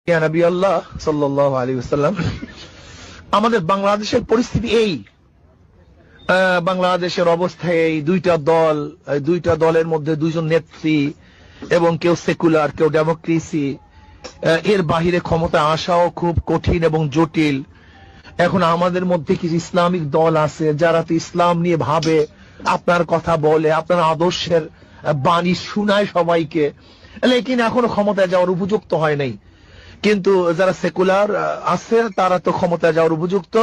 ইয়া নবী আল্লাহ সাল্লাল্লাহু আলাইহি ওয়াসাল্লাম, আমাদের বাংলাদেশের পরিস্থিতি এই, বাংলাদেশের অবস্থা এই, দুইটা দলের মধ্যে দুইজন নেত্রী, এবং কেউ সেকুলার কেউ ডেমোক্রেসি, এর বাহিরে ক্ষমতা আসাও খুব কঠিন এবং জটিল। এখন আমাদের মধ্যে কিছু ইসলামিক দল আছে যারা তো ইসলাম নিয়ে ভাবে, আপনার কথা বলে, আপনার আদর্শের বাণী শুনায় সবাইকে, লেকিন এখনো ক্ষমতায় যাওয়ার উপযুক্ত হয় নাই। কিন্তু যারা সেকুলার আছে তারা তো ক্ষমতায় যাওয়ার উপযুক্ত,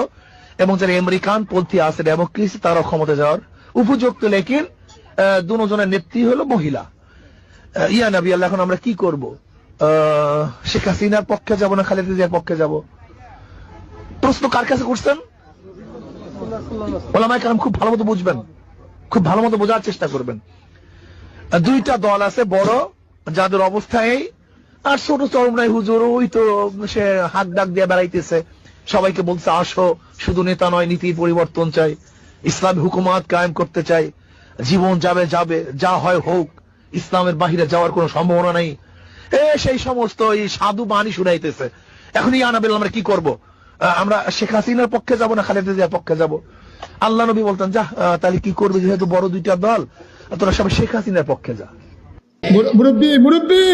এবং যারা আমেরিকান পন্থী আছে ডেমোক্রেসি তারাও ক্ষমতা যাওয়ার উপযুক্ত, লেকিন দুজনের নেত্রী হলো মহিলা। ইয়া নবী আল্লাহ, এখন আমরা কি করব? শেখ হাসিনার পক্ষে যাব না খালেদা জিয়ার পক্ষে যাব? প্রশ্ন কার কাছে করছেন? ওলামায়ে কেরাম খুব ভালো মতো বুঝবেন, খুব ভালো মতো বোঝার চেষ্টা করবেন। দুইটা দল আছে বড়, যাদের অবস্থা এই, আর ছোট চরমরাই হুজুর ওই তো সে হাত ডাক দিয়ে বেড়াইতেছে, সবাইকে বলছে আসো, শুধু নেতা নয় নীতির পরিবর্তন চাই, ইসলামী হুকুমাত কায়েম করতে চাই, জীবন যাবে যাবে, যা হয় হোক, ইসলামের বাহিরে যাওয়ার কোনো সম্ভাবনা নেই, সেই সমস্ত এই সাধু বাণী শুনাইতেছে। এখন ইয়া নবী আমরা কি করব? আমরা শেখ হাসিনার পক্ষে যাব না খালেদা জিয়ার পক্ষে যাব? আল্লাহ নবী বলতেন, যা তাহলে কি করবে, যেহেতু বড় দুইটা দল, তোরা সবাই শেখ হাসিনার পক্ষে যা। মুরব্বী